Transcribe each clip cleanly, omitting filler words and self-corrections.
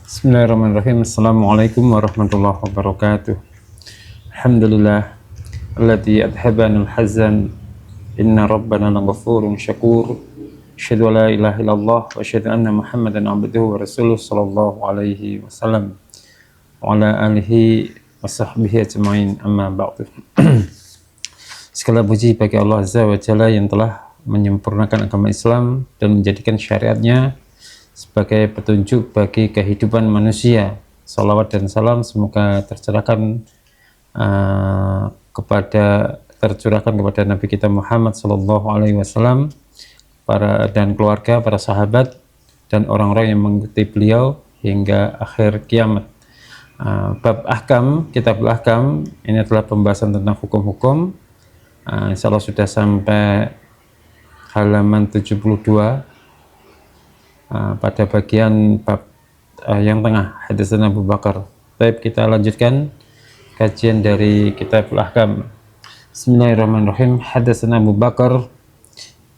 Bismillahirrahmanirrahim. Assalamualaikum warahmatullahi wabarakatuh. Alhamdulillah alladzi adhabana al-hazan inna rabbana laghafurun syakur. Asyhadu an la ilaha illallah wa asyhadu anna Muhammadan abduhu wa rasuluh sallallahu alaihi wasallam wa ala alihi wa sahbihi ajmain, amma ba'du. Segala puji bagi Allah Azza wa Jalla yang telah menyempurnakan agama Islam dan menjadikan syariatnya sebagai petunjuk bagi kehidupan manusia. Salawat dan salam semoga tercurahkan kepada Nabi kita Muhammad Sallallahu Alaihi Wasallam, dan keluarga, para sahabat, dan orang-orang yang mengikuti beliau hingga akhir kiamat. Bab ahkam, kitabul ahkam, ini adalah pembahasan tentang hukum-hukum. Insya Allah sudah sampai halaman 72. Pada bagian bab yang tengah, hadis Abu Bakar. Baik, kita lanjutkan kajian dari Kitabul Ahkam. Bismillahirrahmanirrahim. Hadatsana Abu Bakar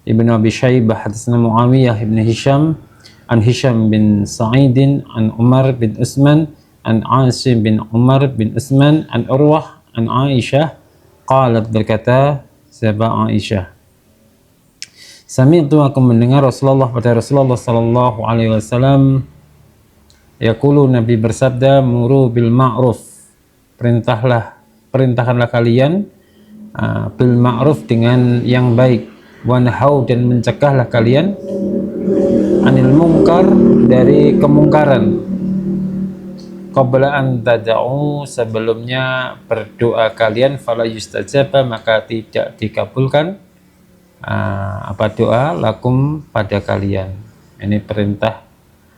Ibnu Abi Syaibah, hadatsana Muawiyah ibn Hisham an Hisham bin Sa'idin an Umar bin Utsman an Asim bin Umar bin Utsman an Urwah an Aisyah qalat, berkata sahabat Aisyah, Sami'tu, aku mendengar Rasulullah sallallahu alaihi wasallam yaqulu, Nabi bersabda, muru bil ma'ruf, perintahkanlah kalian bil ma'ruf, dengan yang baik, wanhau, dan mencegahlah kalian anil mungkar, dari kemungkaran, qabla an tad'u, sebelumnya berdoa kalian, fala yustajaba, maka tidak dikabulkan apa doa, lakum, pada kalian. Ini perintah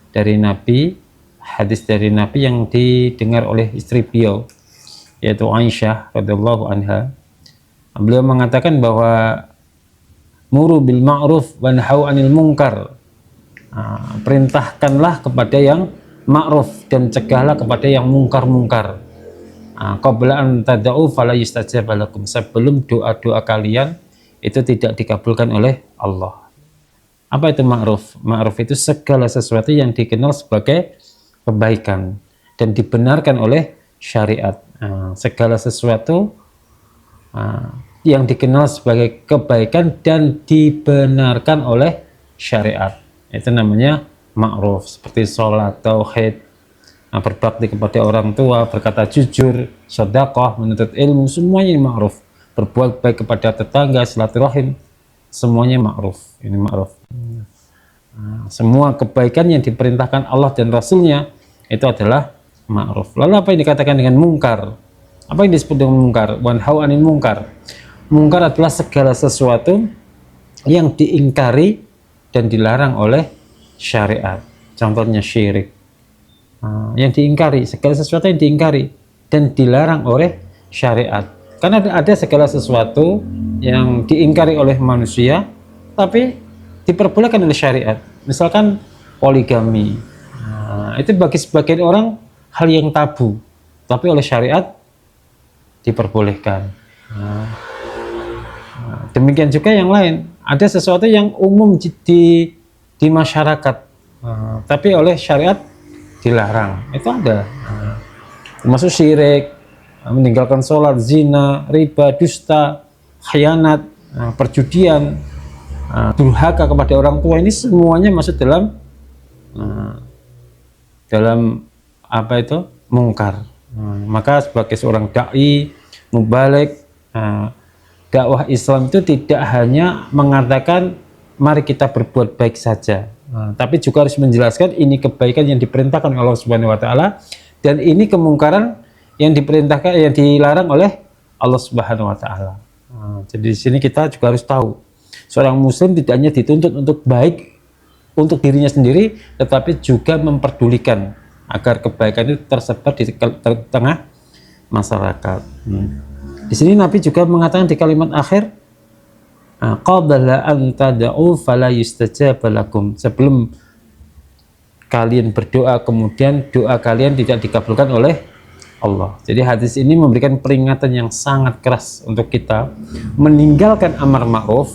dari Nabi, hadis dari Nabi yang didengar oleh istri beliau, yaitu Aisyah radhiyallahu anha. Beliau mengatakan bahwa muru bil ma'ruf wanhau anil munkar, perintahkanlah kepada yang ma'ruf dan cegahlah kepada yang mungkar-mungkar. Qabla an tad'u fala yustajaba lakum, sebelum doa-doa kalian itu tidak dikabulkan oleh Allah. Apa itu ma'ruf? Ma'ruf itu segala sesuatu yang dikenal sebagai kebaikan dan dibenarkan oleh syariat. Segala sesuatu yang dikenal sebagai kebaikan dan dibenarkan oleh syariat, itu namanya ma'ruf. Seperti sholat, tauhid, berbakti kepada orang tua, berkata jujur, sedekah, menuntut ilmu, semuanya ma'ruf. Berbuat baik kepada tetangga, silaturahim, semuanya ma'ruf. Ini ma'ruf. Semua kebaikan yang diperintahkan Allah dan Rasulnya itu adalah ma'ruf. Lalu apa yang dikatakan dengan mungkar? Apa yang disebut dengan mungkar? Wanhau anil mungkar. Mungkar adalah segala sesuatu yang diingkari dan dilarang oleh syariat. Contohnya syirik. Yang diingkari, segala sesuatu yang diingkari dan dilarang oleh syariat. Karena ada segala sesuatu yang diingkari oleh manusia tapi diperbolehkan oleh syariat. Misalkan poligami, itu bagi sebagian orang hal yang tabu, tapi oleh syariat diperbolehkan. Demikian juga yang lain, ada sesuatu yang umum di masyarakat, tapi oleh syariat dilarang. Itu ada, termasuk syirik, meninggalkan sholat, zina, riba, dusta, khianat, perjudian, durhaka kepada orang tua, ini semuanya masuk dalam apa itu? Mungkar. Maka sebagai seorang dai mubalik, dakwah Islam itu tidak hanya mengatakan mari kita berbuat baik saja, tapi juga harus menjelaskan ini kebaikan yang diperintahkan oleh Allah Subhanahu wa taala dan ini kemungkaran yang diperintahkan, yang dilarang oleh Allah Subhanahu wa taala. Jadi di sini kita juga harus tahu, seorang muslim tidak hanya dituntut untuk baik untuk dirinya sendiri, tetapi juga memperdulikan agar kebaikan itu tersebar di tengah masyarakat. Di sini Nabi juga mengatakan di kalimat akhir, qabla an tad'u fala yustajaba lakum, sebelum kalian berdoa kemudian doa kalian tidak dikabulkan oleh Allah. Jadi hadis ini memberikan peringatan yang sangat keras untuk kita meninggalkan amar ma'ruf,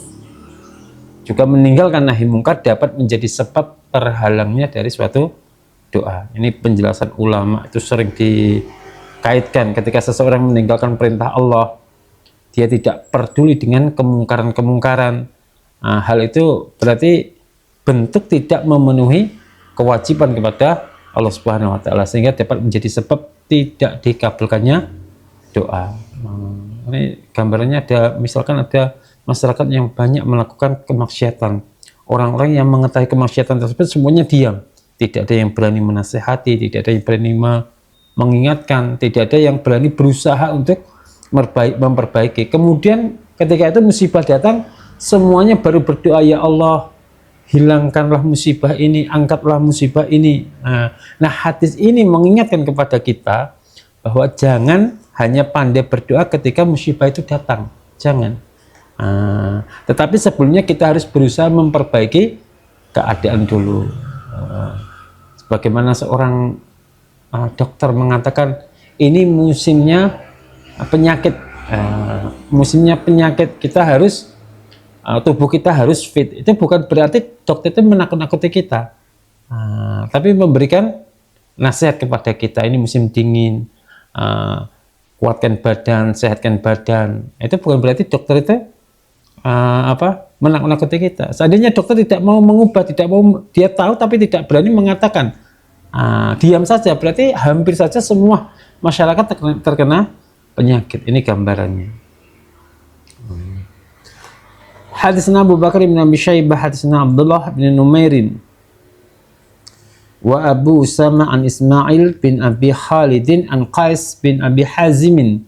juga meninggalkan nahi mungkar dapat menjadi sebab terhalangnya dari suatu doa. Ini penjelasan ulama itu sering dikaitkan ketika seseorang meninggalkan perintah Allah, dia tidak peduli dengan kemungkaran-kemungkaran. Nah, hal itu berarti bentuk tidak memenuhi kewajiban kepada Allah Subhanahu wa taala, sehingga dapat menjadi sebab tidak dikabulkannya doa. Ini gambarannya ada, misalkan ada masyarakat yang banyak melakukan kemaksiatan. Orang-orang yang mengetahui kemaksiatan tersebut semuanya diam. Tidak ada yang berani menasihati, tidak ada yang berani mengingatkan, tidak ada yang berani berusaha untuk memperbaiki. Kemudian ketika itu musibah datang, semuanya baru berdoa, ya Allah, hilangkanlah musibah ini, angkatlah musibah ini. Nah, hadis ini mengingatkan kepada kita bahwa jangan hanya pandai berdoa ketika musibah itu datang. Jangan. Tetapi sebelumnya kita harus berusaha memperbaiki keadaan dulu. Sebagaimana seorang dokter mengatakan, ini musimnya penyakit. Musimnya penyakit, kita harus tubuh kita harus fit. Itu bukan berarti dokter itu menakut-nakuti kita, tapi memberikan nasihat kepada kita. Ini musim dingin, kuatkan badan, sehatkan badan. Itu bukan berarti dokter itu menakut-nakuti kita. Seandainya dokter tidak mau mengubah, tidak mau, dia tahu tapi tidak berani mengatakan, diam saja, berarti hampir saja semua masyarakat terkena penyakit. Ini gambarannya. Hadisna Abu Bakar bin Abi Syaibah, hadisna Abdullah bin Numairin wa Abu Usama an Ismail bin Abi Khalidin an Qais bin Abi Hazimin.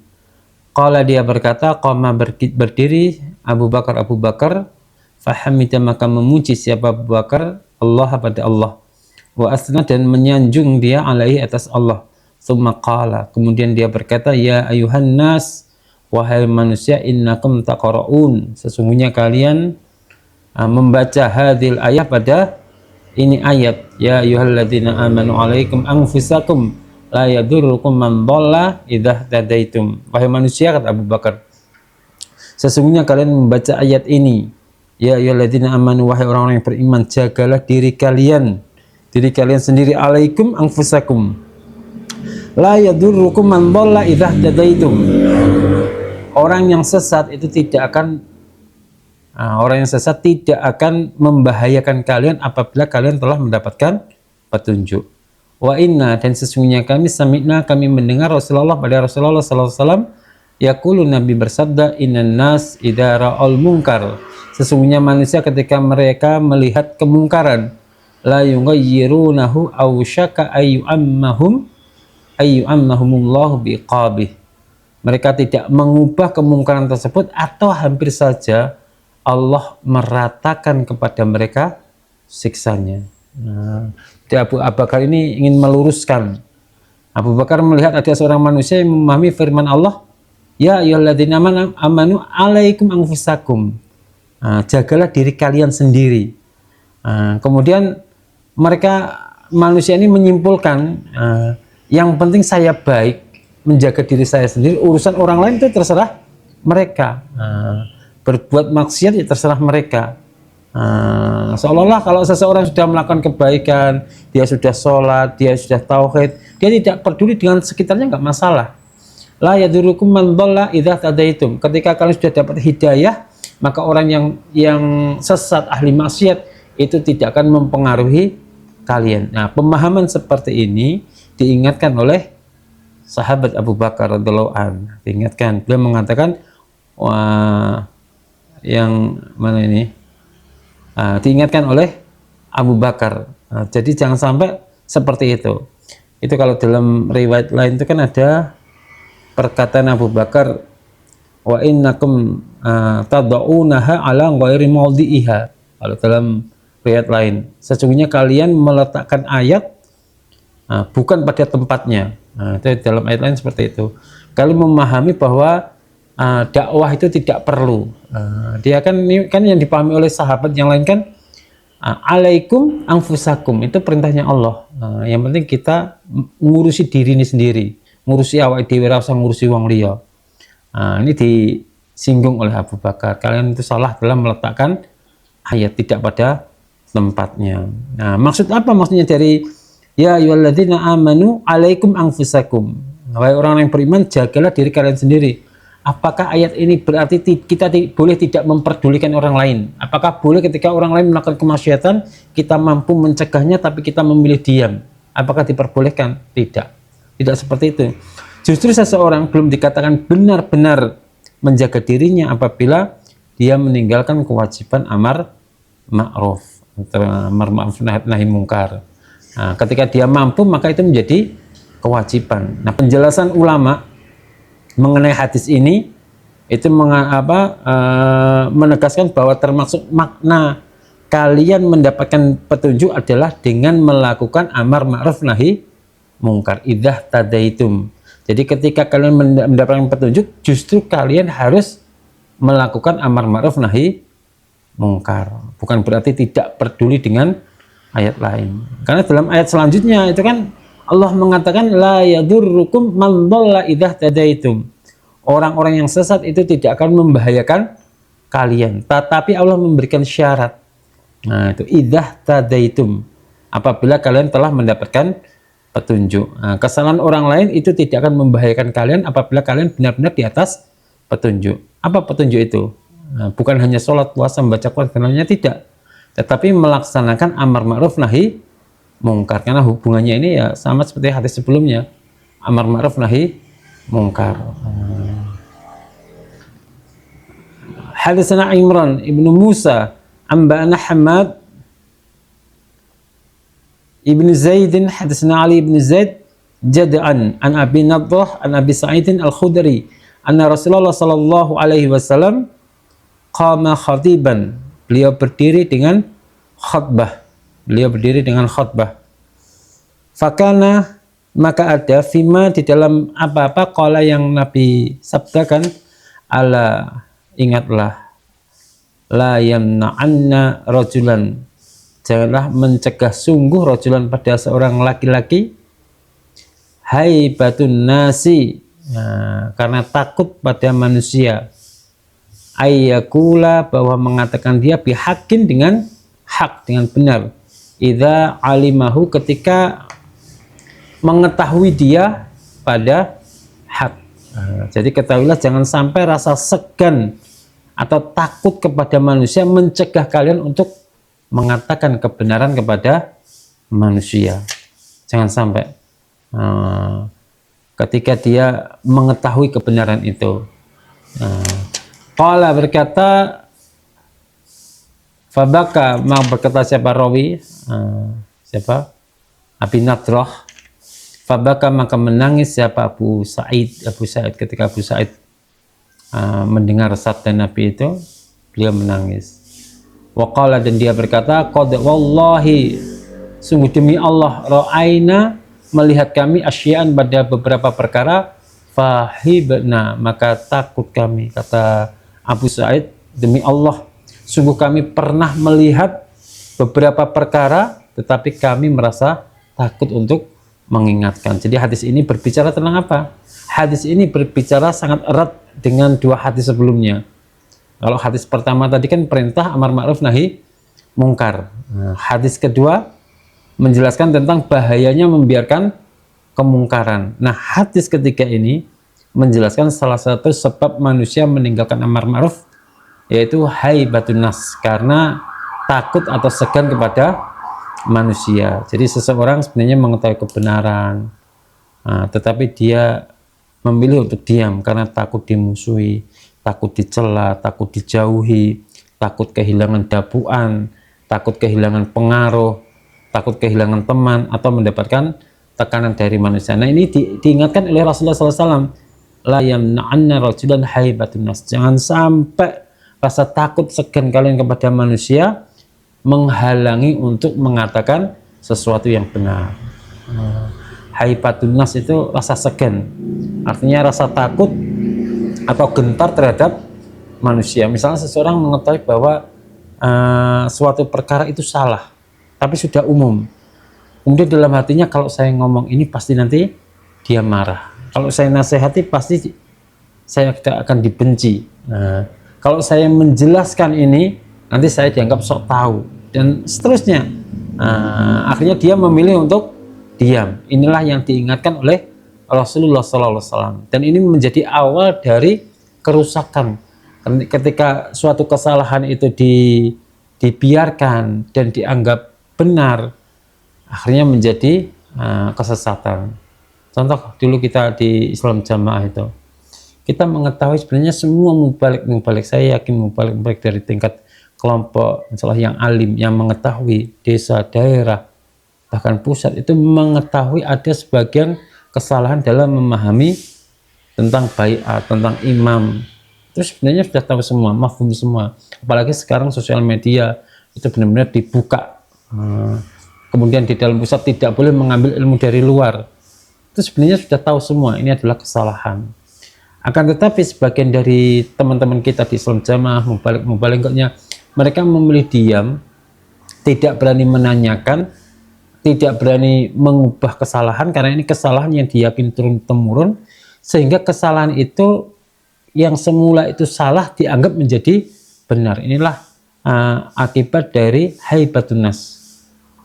Qala, dia berkata, qama berdiri Abu Bakar fahamida, maka memuji siapa Abu Bakar Allah pada Allah, wa asna, dan menyanjung dia alaihi atas Allah. Tsumma qala, kemudian dia berkata, ya ayuhan nas, wahai manusia, innakum taqra'un, sesungguhnya kalian membaca hadil ayat pada ini ayat, ya ayyuhalladzina amanu alaikum anfusakum la yadurrukum man dhalla idza tadaitum. Wahai manusia, kata Abu Bakar, sesungguhnya kalian membaca ayat ini, ya ayyuhalladzina amanu, wahai orang-orang yang beriman, jagalah diri kalian sendiri, alaikum anfusakum la yadurrukum man dhalla idza tadaitum. Orang yang sesat itu tidak akan membahayakan kalian apabila kalian telah mendapatkan petunjuk. Wa inna, dan sesungguhnya kami sami'na, kami mendengar Rasulullah sallallahu alaihi wasallam yaqulu, Nabi bersabda, innan nas idza ra'al munkar, sesungguhnya manusia ketika mereka melihat kemungkaran, la yughayyirunahu aw syaka ayyu'ammahumullahu biqabih, mereka tidak mengubah kemungkaran tersebut, atau hampir saja Allah meratakan kepada mereka siksanya. Abu Bakar ini ingin meluruskan. Abu Bakar melihat ada seorang manusia yang memahami firman Allah, ya ayyuhalladzina amanu alaikum anfusakum, jagalah diri kalian sendiri. Kemudian manusia ini menyimpulkan, yang penting saya baik, menjaga diri saya sendiri, urusan orang lain itu terserah mereka. Berbuat maksiat ya terserah mereka. Seolah-olah kalau seseorang sudah melakukan kebaikan, dia sudah sholat, dia sudah tauhid, dia tidak peduli dengan sekitarnya, nggak masalah. La yadurukum man dhalla idza tadaitum. Ketika kalian sudah dapat hidayah, maka orang yang sesat, ahli maksiat, itu tidak akan mempengaruhi kalian. Nah, pemahaman seperti ini diingatkan oleh sahabat Abu Bakar radhiyallahu anhu. Diingatkan, beliau mengatakan, yang mana ini? Diingatkan oleh Abu Bakar. Jadi jangan sampai seperti itu. Itu kalau dalam riwayat lain itu kan ada perkataan Abu Bakar, wa innakum tad'unaha ala ghairi mawdi'iha. Kalau dalam riwayat lain, sesungguhnya kalian meletakkan ayat bukan pada tempatnya. Itu dalam ayat lain seperti itu. Kalian memahami bahwa dakwah itu tidak perlu. Dia kan yang dipahami oleh sahabat yang lain kan, alaikum anfusakum, itu perintahnya Allah. Yang penting kita ngurusi diri ini sendiri, ngurusi awak dhewe, ora usah ngurusi wong liya. Ini disinggung oleh Abu Bakar. Kalian itu salah dalam meletakkan ayat tidak pada tempatnya. Maksud apa? Maksudnya dari Ya ayyuhalladzina amanu alaikum anfusakum. Wahai orang yang beriman, jagalah diri kalian sendiri. Apakah ayat ini berarti kita boleh tidak memperdulikan orang lain? Apakah boleh ketika orang lain melakukan kemaksiatan, kita mampu mencegahnya tapi kita memilih diam? Apakah diperbolehkan? Tidak. Tidak seperti itu. Justru seseorang belum dikatakan benar-benar menjaga dirinya apabila dia meninggalkan kewajiban amar ma'ruf, amar ma'ruf nahi mungkar. Nah, ketika dia mampu, maka itu menjadi kewajiban. Nah, penjelasan ulama mengenai hadis ini itu menegaskan bahwa termasuk makna kalian mendapatkan petunjuk adalah dengan melakukan amar ma'ruf nahi mungkar. Idza tadaitum. Jadi ketika kalian mendapatkan petunjuk, justru kalian harus melakukan amar ma'ruf nahi mungkar. Bukan berarti tidak peduli dengan ayat lain. Karena dalam ayat selanjutnya itu kan Allah mengatakan la yadurrukum man dhalla idza tadaitum. Orang-orang yang sesat itu tidak akan membahayakan kalian, tetapi Allah memberikan syarat. Nah, itu idza tadaitum. Apabila kalian telah mendapatkan petunjuk. Nah, kesalahan orang lain itu tidak akan membahayakan kalian apabila kalian benar-benar di atas petunjuk. Apa petunjuk itu? Nah, bukan hanya sholat, puasa, membaca Quran, dan lainnya, tidak. Tetapi melaksanakan amar ma'ruf nahi mungkar, karena hubungannya ini ya sama seperti hadis sebelumnya, amar ma'ruf nahi mungkar. Hadisana Imran ibnu Musa amba'ana Hamad ibnu Zaidin hadisana Ali ibnu Zaid jad'an an Abi Nadrah an Abi Sa'idin al-Khudri anna Rasulullah sallallahu alaihi wasallam qama khatiban. Beliau berdiri dengan khutbah. Fakana, maka ada fima di dalam apa-apa qala yang Nabi sabdakan, ala, ingatlah, la yamna'anna rajulan, janganlah mencegah sungguh rajulan pada seorang laki-laki, haibatun nasi, nah, karena takut pada manusia, ayyakula, bahwa mengatakan dia bihakin dengan hak, dengan benar, idza alimahu, ketika mengetahui dia pada hak. Jadi ketahuilah jangan sampai rasa segan atau takut kepada manusia mencegah kalian untuk mengatakan kebenaran kepada manusia. Jangan sampai ketika dia mengetahui kebenaran itu. Qala, berkata, fabaka, mau berkata siapa rawi, siapa? Abi Nadrah. Fabaka, maka menangis siapa? Abu Sa'id ketika Abu Sa'id mendengar sabda Nabi itu, beliau menangis. Waqala, dan dia berkata, qad wallahi, sungguh demi Allah, ra'aina, melihat kami, asya'an, pada beberapa perkara, fahibna, maka takut kami. Kata Abu Sa'id, demi Allah, sungguh kami pernah melihat beberapa perkara, tetapi kami merasa takut untuk mengingatkan. Jadi hadis ini berbicara tentang apa? Hadis ini berbicara sangat erat dengan dua hadis sebelumnya. Kalau hadis pertama tadi kan perintah amar ma'ruf nahi mungkar. Nah, hadis kedua menjelaskan tentang bahayanya membiarkan kemungkaran. Nah, hadis ketiga ini menjelaskan salah satu sebab manusia meninggalkan amar ma'ruf, yaitu haibatun nas, karena takut atau segan kepada manusia. Jadi seseorang sebenarnya mengetahui kebenaran, tetapi dia memilih untuk diam karena takut dimusuhi, takut dicela, takut dijauhi, takut kehilangan dapuan, takut kehilangan pengaruh, takut kehilangan teman, atau mendapatkan tekanan dari manusia. Nah, ini diingatkan oleh Rasulullah SAW. La yamna'anna rajulan haibatun nas. Jangan sampai rasa takut segan kalian kepada manusia menghalangi untuk mengatakan sesuatu yang benar. Haibatun nas itu rasa segan. Artinya rasa takut atau gentar terhadap manusia. Misalnya seseorang mengetahui bahwa suatu perkara itu salah, tapi sudah umum. Kemudian dalam hatinya, kalau saya ngomong ini pasti nanti dia marah. Kalau saya nasihati pasti saya akan dibenci. Nah, kalau saya menjelaskan ini nanti saya dianggap sok tahu dan seterusnya. Akhirnya dia memilih untuk diam. Inilah yang diingatkan oleh Rasulullah SAW. Dan ini menjadi awal dari kerusakan. Ketika suatu kesalahan itu dibiarkan dan dianggap benar, akhirnya menjadi kesesatan. Contoh dulu kita di Islam Jamaah itu, kita mengetahui sebenarnya semua mubalik, saya yakin mubalik dari tingkat kelompok, misalnya yang alim, yang mengetahui desa, daerah, bahkan pusat, itu mengetahui ada sebagian kesalahan dalam memahami tentang baiat, tentang imam. Terus sebenarnya sudah tahu semua, mafhum semua. Apalagi sekarang sosial media itu benar-benar dibuka. Kemudian di dalam pusat tidak boleh mengambil ilmu dari luar. Itu sebenarnya sudah tahu semua, ini adalah kesalahan. Akan tetapi sebagian dari teman-teman kita di Islam Jamaah, mubaliknya, mereka memilih diam, tidak berani menanyakan, tidak berani mengubah kesalahan, karena ini kesalahan yang diyakini turun-temurun, sehingga kesalahan itu yang semula itu salah dianggap menjadi benar. Inilah akibat dari haibatun nas.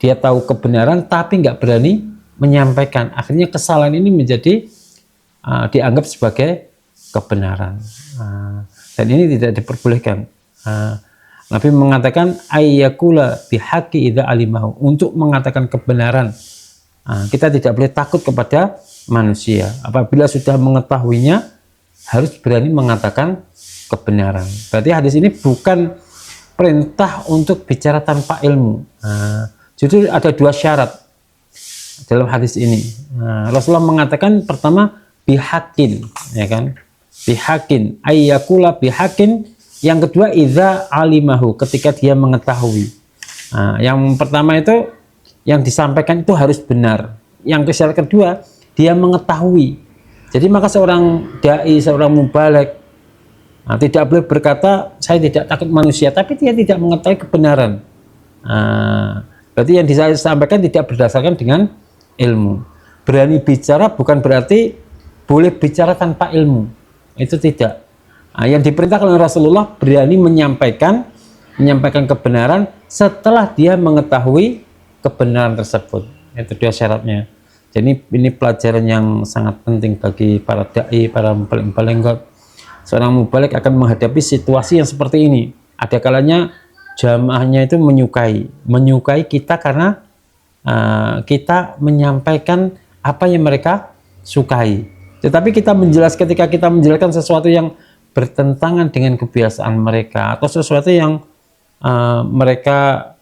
Dia tahu kebenaran tapi nggak berani menyampaikan. Akhirnya kesalahan ini menjadi dianggap sebagai kebenaran. Dan ini tidak diperbolehkan. Nabi mengatakan ayyakula bihaqi idza alimahu, untuk mengatakan kebenaran. Kita tidak boleh takut kepada manusia. Apabila sudah mengetahuinya, harus berani mengatakan kebenaran. Berarti hadis ini bukan perintah untuk bicara tanpa ilmu. Jadi ada dua syarat dalam hadis ini. Rasulullah mengatakan pertama bihakin, ya kan? Bihakin, ayyakula bihakin. Yang kedua idza alimahu, ketika dia mengetahui. Yang pertama itu yang disampaikan itu harus benar. Yang syarat kedua dia mengetahui. Jadi maka seorang dai, seorang mubalik tidak boleh berkata saya tidak takut manusia, tapi dia tidak mengetahui kebenaran. Berarti yang disampaikan tidak berdasarkan dengan ilmu. Berani bicara bukan berarti boleh bicara tanpa ilmu. Itu tidak. Yang diperintahkan oleh Rasulullah berani menyampaikan kebenaran setelah dia mengetahui kebenaran tersebut. Itu dia syaratnya. Jadi ini pelajaran yang sangat penting bagi para dai, para mubalik. Seorang mubalik akan menghadapi situasi yang seperti ini. Ada kalanya jamaahnya itu menyukai kita karena kita menyampaikan apa yang mereka sukai. Tetapi ketika kita menjelaskan sesuatu yang bertentangan dengan kebiasaan mereka atau sesuatu yang mereka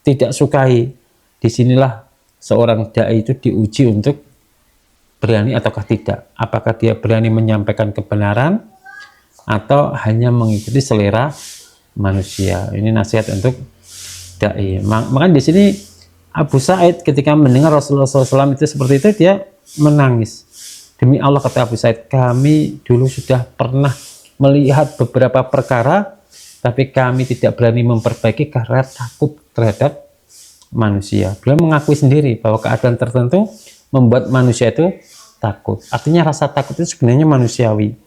tidak sukai, disinilah seorang dai itu diuji untuk berani ataukah tidak. Apakah dia berani menyampaikan kebenaran atau hanya mengikuti selera manusia. Ini nasihat untuk dai. Makanya di sini Abu Sa'id ketika mendengar Rasulullah SAW itu seperti itu, dia menangis. Demi Allah, kata Abu Sa'id, kami dulu sudah pernah melihat beberapa perkara, tapi kami tidak berani memperbaiki karena takut terhadap manusia. Beliau mengakui sendiri bahwa keadaan tertentu membuat manusia itu takut. Artinya rasa takut itu sebenarnya manusiawi.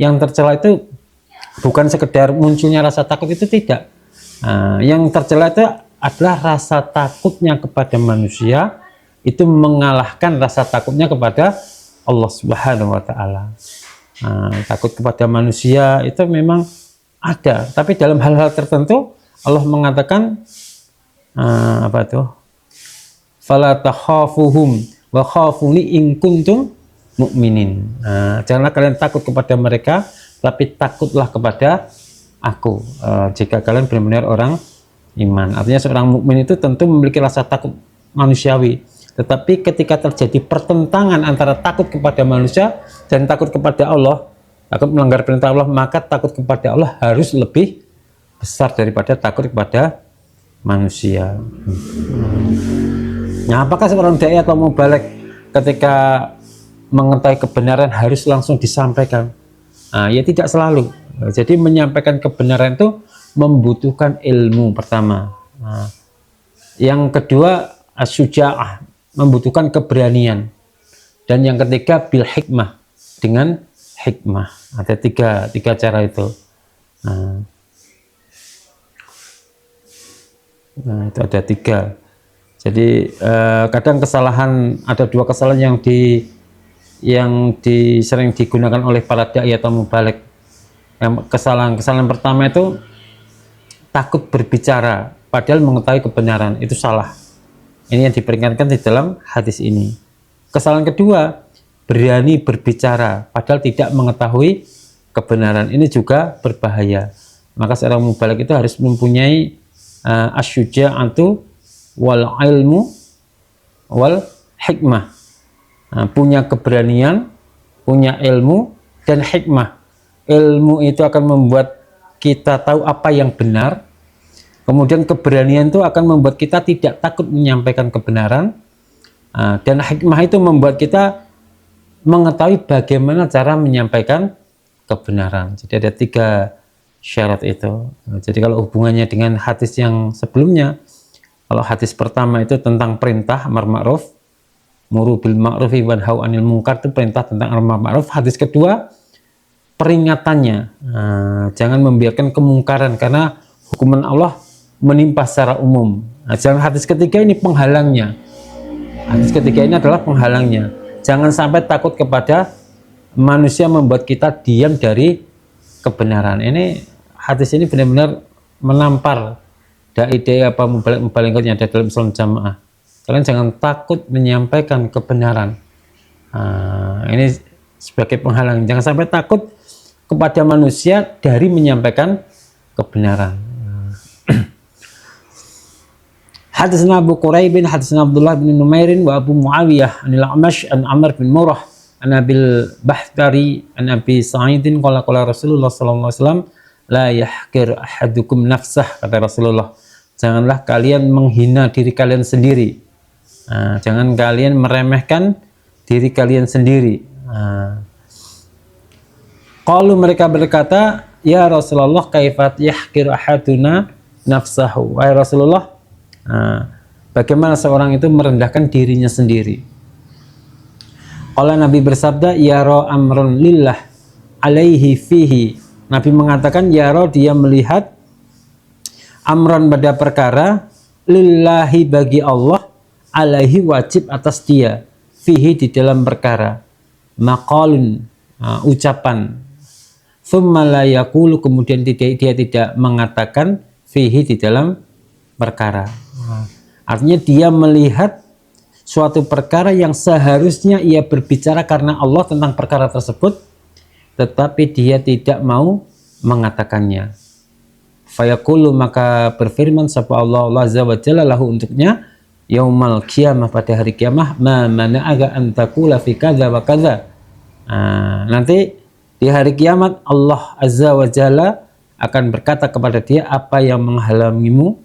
Yang tercela itu bukan sekedar munculnya rasa takut, itu tidak. Yang tercela itu adalah rasa takutnya kepada manusia itu mengalahkan rasa takutnya kepada Allah Subhanahu wa Ta'ala. Takut kepada manusia itu memang ada, tapi dalam hal-hal tertentu Allah mengatakan apa itu? Fala takhafuhum wa khafuni in kuntum mu'minin. Janganlah kalian takut kepada mereka, tapi takutlah kepada aku jika kalian benar-benar orang iman. Artinya seorang mukmin itu tentu memiliki rasa takut manusiawi. Tetapi ketika terjadi pertentangan antara takut kepada manusia dan takut kepada Allah, takut melanggar perintah Allah, maka takut kepada Allah harus lebih besar daripada takut kepada manusia. Nah, apakah seorang dai atau mubalik ketika mengetahui kebenaran harus langsung disampaikan? Ya tidak selalu. Jadi menyampaikan kebenaran itu membutuhkan ilmu pertama. Yang kedua as-syuja'ah, membutuhkan keberanian. Dan yang ketiga bil hikmah, dengan hikmah. Ada tiga cara itu. Nah, itu ada tiga. Jadi kadang kesalahan, ada dua kesalahan yang sering digunakan oleh para dai atau mubalik. Yang kesalahan pertama itu takut berbicara padahal mengetahui kebenaran, itu salah. Ini yang diperingatkan di dalam hadis ini. Kesalahan kedua, berani berbicara padahal tidak mengetahui kebenaran, ini juga berbahaya. Maka seorang mubalik itu harus mempunyai asyuja'atu wal ilmu wal hikmah. Punya keberanian, punya ilmu dan hikmah. Ilmu itu akan membuat kita tahu apa yang benar, kemudian keberanian itu akan membuat kita tidak takut menyampaikan kebenaran, dan hikmah itu membuat kita mengetahui bagaimana cara menyampaikan kebenaran. Jadi ada 3 syarat itu. Jadi kalau hubungannya dengan hadis yang sebelumnya, kalau hadis pertama itu tentang perintah amar ma'ruf, muru bil ma'rufi wanhau 'anil munkar, itu perintah tentang amar ma'ruf. Hadis kedua peringatannya, jangan membiarkan kemungkaran karena hukuman Allah menimpa secara umum. Jangan, hadis ketiga ini penghalangnya. Hadis ketiga ini adalah penghalangnya. Jangan sampai takut kepada manusia membuat kita diam dari kebenaran. Ini hadis ini benar-benar menampar dai-dai apa mubalik yang ada dalam Islam jamaah. Kalian jangan takut menyampaikan kebenaran. Ini sebagai penghalang. Jangan sampai takut kepada manusia dari menyampaikan kebenaran. Hadisna Abu Quraibin, hadisna Abdullah bin Numairin wa Abu Muawiyah anil A'mash an Amr bin Murrah an Abil Bahtari an Abi Sa'idin qala Rasulullah sallallahu alaihi wasallam la yahqir ahadukum nafsah, kata Rasulullah, janganlah kalian menghina diri kalian sendiri. Jangan kalian meremehkan diri kalian sendiri. Qalu, mereka berkata, ya Rasulullah, kaifat yahqir ahaduna nafsahu, wahai Rasulullah, bagaimana seorang itu merendahkan dirinya sendiri? Qala, Nabi bersabda, yara amrun lillah alaihi fihi. Nabi mengatakan yara, dia melihat, amran, pada perkara, lillahi, bagi Allah, alaihi, wajib atas dia, fihi, di dalam perkara, maqalun, ucapan, thumma la yaqulu, kemudian dia tidak mengatakan, fihi, di dalam perkara. Artinya dia melihat suatu perkara yang seharusnya ia berbicara karena Allah tentang perkara tersebut, tetapi dia tidak mau mengatakannya. Fayaqulu, maka berfirman sapa Allah azza wa jalla lahu, untuknya, yaumal qiyamah, pada hari kiamah, ma mana'aka an taqula fi kadza wa kadza. Nanti di hari kiamat Allah azza wa jalla akan berkata kepada dia, apa yang menghalangimu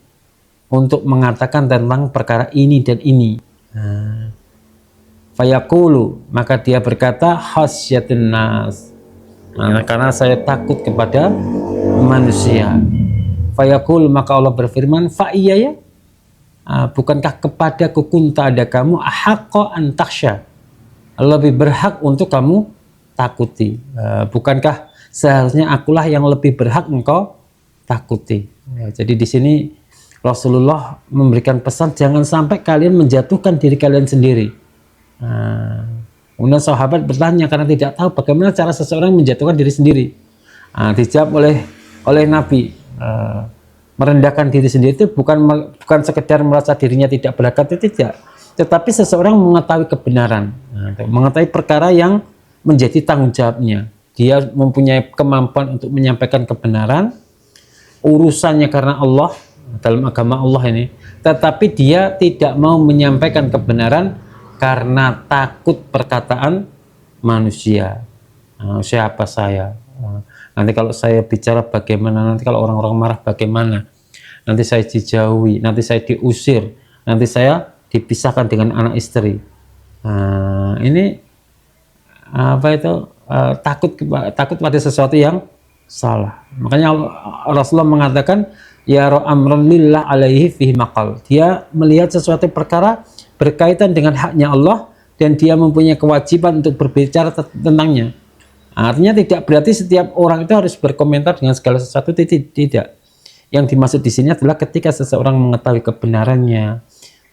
untuk mengatakan tentang perkara ini dan ini. Fayaqulu, maka dia berkata, khasyatun nas, karena saya takut kepada manusia. Fayaqul, maka Allah berfirman, fa iya ya, bukankah kepadaku kunta, ada kamu, ahaqqa an takhsha, lebih berhak untuk kamu takuti. Bukankah seharusnya akulah yang lebih berhak engkau takuti. Jadi di sini Rasulullah memberikan pesan, jangan sampai kalian menjatuhkan diri kalian sendiri. Kemudian sahabat bertanya karena tidak tahu bagaimana cara seseorang menjatuhkan diri sendiri. Dijawab oleh Nabi, merendahkan diri sendiri itu bukan sekedar merasa dirinya tidak berhak, itu tidak, tetapi seseorang mengetahui kebenaran, mengetahui perkara yang menjadi tanggung jawabnya. Dia mempunyai kemampuan untuk menyampaikan kebenaran, urusannya karena Allah, dalam agama Allah ini, tetapi dia tidak mau menyampaikan kebenaran karena takut perkataan manusia. Siapa saya? Nanti kalau saya bicara bagaimana? Nanti kalau orang-orang marah bagaimana? Nanti saya dijauhi, nanti saya diusir, nanti saya dipisahkan dengan anak istri. Ini apa itu? Takut pada sesuatu yang salah. Makanya Rasulullah mengatakan, ya amrun lillah alaihi fihi maqal. Dia melihat sesuatu perkara berkaitan dengan haknya Allah dan dia mempunyai kewajiban untuk berbicara tentangnya. Artinya tidak berarti setiap orang itu harus berkomentar dengan segala sesuatu, tidak. Yang dimaksud di sini adalah ketika seseorang mengetahui kebenarannya,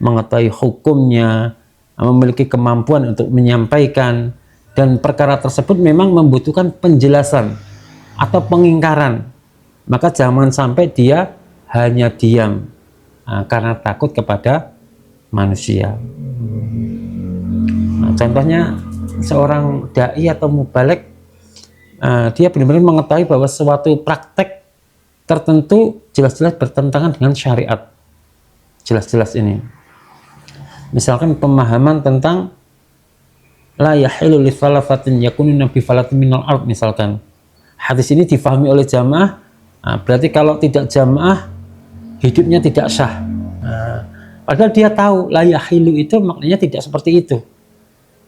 mengetahui hukumnya, memiliki kemampuan untuk menyampaikan, dan perkara tersebut memang membutuhkan penjelasan atau pengingkaran, maka jangan sampai dia hanya diam karena takut kepada manusia. Nah, contohnya seorang dai atau mubaligh, dia benar-benar mengetahui bahwa suatu praktek tertentu jelas-jelas bertentangan dengan syariat, jelas-jelas ini. Misalkan pemahaman tentang la yahilu li falafatin yakununa bi falatin minal ard, misalkan hadis ini difahami oleh jamaah, berarti kalau tidak jamaah hidupnya tidak sah. Padahal dia tahu la yahilu itu maknanya tidak seperti itu,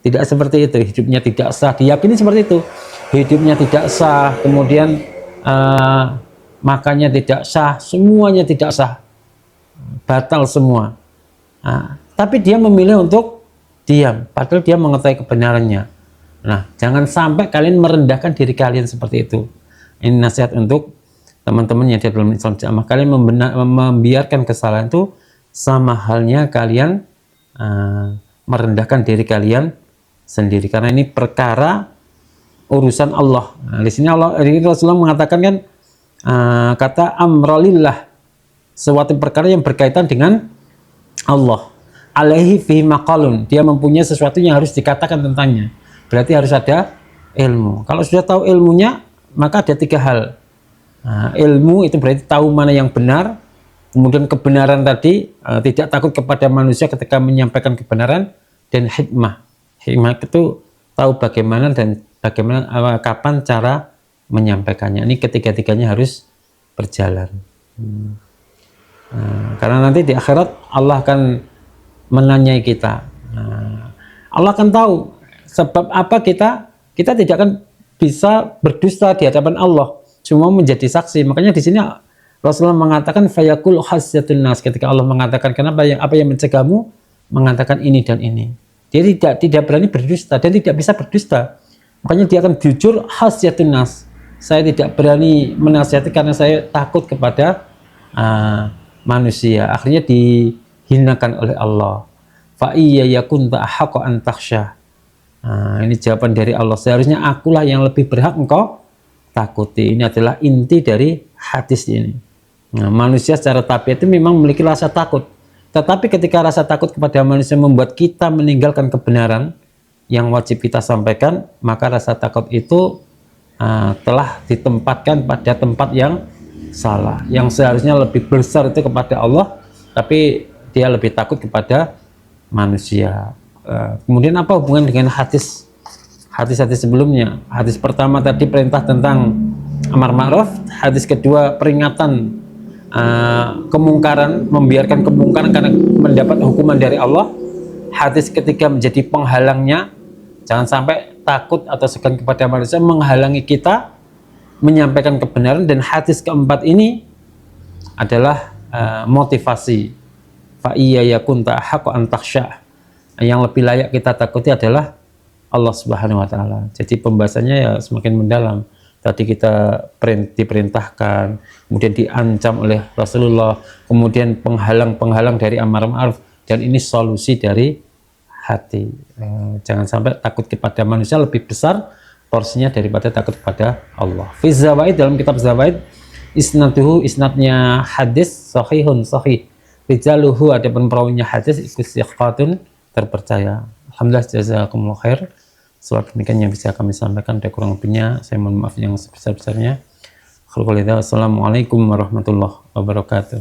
tidak seperti itu, hidupnya tidak sah, diyakini seperti itu, hidupnya tidak sah, kemudian makannya tidak sah, semuanya tidak sah, batal semua. Tapi dia memilih untuk diam, padahal dia mengetahui kebenarannya. Nah, jangan sampai kalian merendahkan diri kalian seperti itu. Ini nasihat untuk teman-teman yang di dalam Islam Jamaah. Kalian membiarkan kesalahan itu sama halnya kalian merendahkan diri kalian sendiri, karena ini perkara urusan Allah. Nah, di sini Rasulullah mengatakan kan, kata amralillah, suatu perkara yang berkaitan dengan Allah. Alaihi fi maqalun, dia mempunyai sesuatu yang harus dikatakan tentangnya, berarti harus ada ilmu. Kalau sudah tahu ilmunya, maka ada 3 hal. Ilmu itu berarti tahu mana yang benar, kemudian kebenaran tadi, tidak takut kepada manusia ketika menyampaikan kebenaran, dan hikmah. Hikmah itu tahu bagaimana dan kapan cara menyampaikannya. Ini ketiga-tiganya harus berjalan. Karena nanti di akhirat Allah akan menanyai kita. Allah akan tahu sebab apa kita tidak akan bisa berdusta di hadapan Allah, cuma menjadi saksi. Makanya di sini Rasulullah mengatakan fayaqul hasyatun nas, ketika Allah mengatakan kenapa apa yang mencegahmu mengatakan ini dan ini. Dia tidak berani berdusta dan tidak bisa berdusta. Makanya dia akan jujur hasyatun nas. Saya tidak berani menasihati karena saya takut kepada manusia. Akhirnya dihinakan oleh Allah. Fa iya yakun ta'ahaqqa an takhsha. Ini jawaban dari Allah. Seharusnya akulah yang lebih berhak engkau takuti. Ini adalah inti dari hadis ini. Nah, manusia secara tabiat itu memang memiliki rasa takut. Tetapi ketika rasa takut kepada manusia membuat kita meninggalkan kebenaran yang wajib kita sampaikan, maka rasa takut itu telah ditempatkan pada tempat yang salah. Yang seharusnya lebih besar itu kepada Allah, tapi dia lebih takut kepada manusia. Kemudian apa hubungan dengan hadis sebelumnya? Hadis pertama tadi perintah tentang amar ma'ruf, hadis kedua peringatan kemungkaran, membiarkan kemungkaran karena mendapat hukuman dari Allah. Hadis ketiga menjadi penghalangnya, jangan sampai takut atau segan kepada manusia menghalangi kita menyampaikan kebenaran. Dan hadis keempat ini adalah motivasi. Fa iya yakun ta'ahaqqa an takhsha. Yang lebih layak kita takuti adalah Allah Subhanahu wa taala. Jadi pembahasannya ya semakin mendalam. Tadi kita diperintahkan, kemudian diancam oleh Rasulullah, kemudian penghalang dari amar ma'ruf, dan ini solusi dari hati. Jangan sampai takut kepada manusia lebih besar porsinya daripada takut kepada Allah. Fi Zawaid, dalam kitab Zawaid, isnadnya hadis sahihun sahih. Rijaluhu, adapun perawinya hadis ikut siqatun, terpercaya. Alhamdulillah, jazakumullah khair. Soal demikian yang bisa kami sampaikan, ada kurang lebihnya saya mohon maaf yang sebesar-besarnya. Assalamualaikum warahmatullahi wabarakatuh.